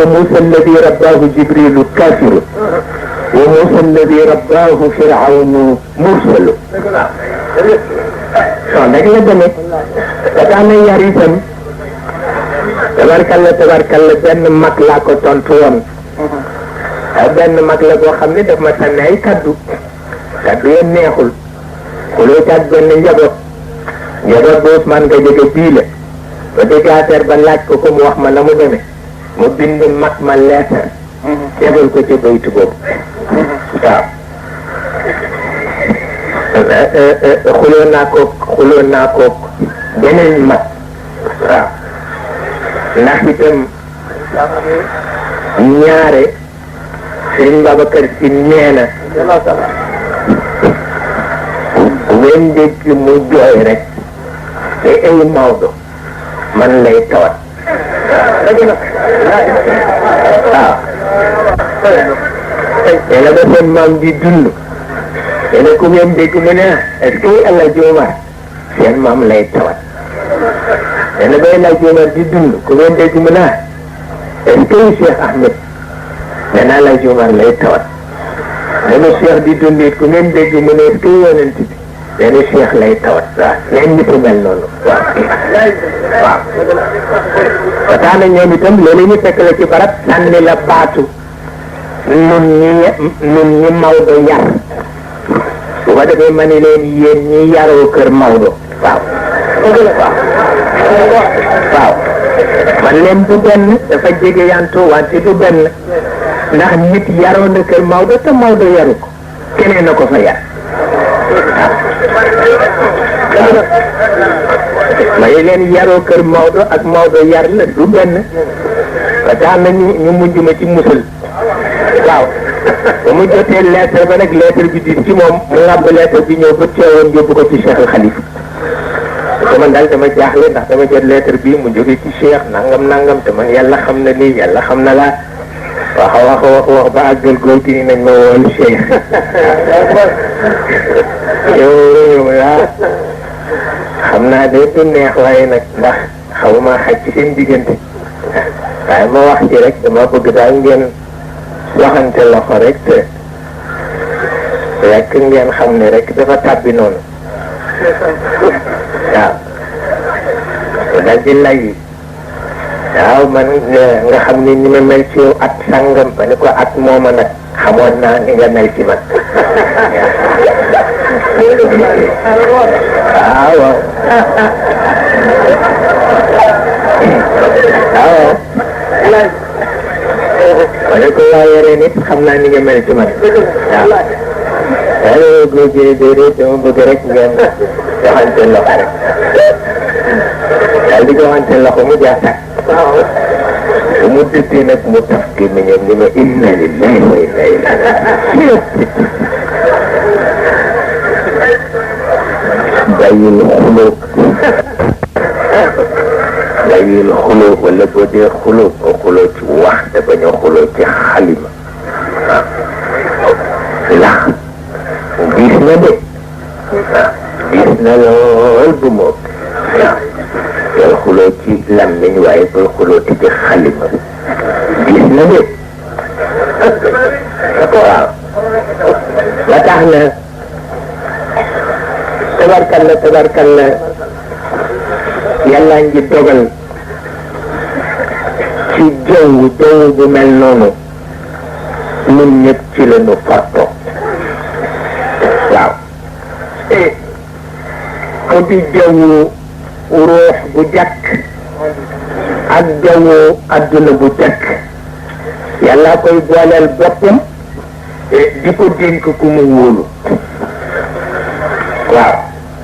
موسى الذي رباه جبريل كافر وموسى الذي رباه فرعون مرسل nag la demee ba tax na yar itam tabarkalla benn mag laa ko tontu woon benn mag la boo xam ne daf ma sànni ay kaddu yéen neexul xuloo caag benn njaboot ba Ousmane nga jóge bii la ba dégg affaire ba laaj ko mu wax ma na mu demee mu bind mag ma leetar tegal ko ci baytu boobu waaw xuloo naa ko beneen mag waaw ndax itam ñaare Serigne Babacar Sy nee na ngeen dégg mu jooy rek te ay Maodo man lay tawat waaw te la ba seen maam di dund te ne ku ngeen dégg mu ne est-ce que El Hadj Omar seen maam lay tawat te ne ba El Hadj Omar di dund ku ngeen dégg mu ne est-ce que Cheikh Ahmed nee na El Hadj Omar lay tawat te ne Cheikh di dund it ku ngeen dégg mu ne est-ce que yonent bi nee na Cheikh lay tawat waaw leen ñëpp mel noonu waaw waaw ba tax na ñoom itam loolu ñu fekk la ci barab sànni la baatu nun ñi Maodo yar bu ko defee ma ne leen yéen ñi yaroo kër Maodo waaw waaw man leen du benn dafa jege yantoo wante du benn ndax nit yaroo na kër Maodo te Maodo yaru ko keneen na ko fa yar ma ne leen yaroo kër Maodo ak Maodo yar la du benn ba tax na ñu mujj ma ci musal waaw ba mu jotee lettre ba nag lettre bi di ci moom mu ngàbb lettre bi ñëw ba teewoon yóbbu ko ci Cheikh al Khalifa te man daal dama jaaxle ndax dama jot lettre bi mu jóge ci Cheikh nangam te man yàlla xam na lii yàlla xam na laa wax ba àggal góor gi ni nañ ma woon Cheikh yow xam naa de du neex waaye nag ndax xawma xaj ci seen diggante waaye ma wax ci rek dama bëgg daal ngeen waxante loxo rek te rek ngeen xam ne rek dafa tàbbi noonu waaw daal di lay waaw man nga xam ni ni ma mel ci yow at sangam ba ni ko at mooma nag xamoon naa ni nga mel ci man waaw waaw ma ne ko waaye ren it xam naa ni nga mel ci man waaw waaye góor gi déedéet dama bëgg rek ngeen joxante loxo rek daal di joxante loxo mu jaaxal bu mu dëppee nag mu taf gémmiñam ni ma inna lillahi wa inna ilayhi bàyyil xuloo wala boo dee xuloo boo xuloo ci wax te bañ a xuloo ci xalima ndax diis na de diis na lool bu moom bul xuloo ci lammiñ waaye bul xuloo ci xalima diis na de waaw ba tax na tabarkalla yàlla ngi dogal ci jaww bu mel noonu ñun ñëpp ci la ñu farto waaw mu di jaww ruux bu jàkk ak jaww adduna bu jàkk yàlla koy booleel boppam di ko dénk ku mu wóolu waaw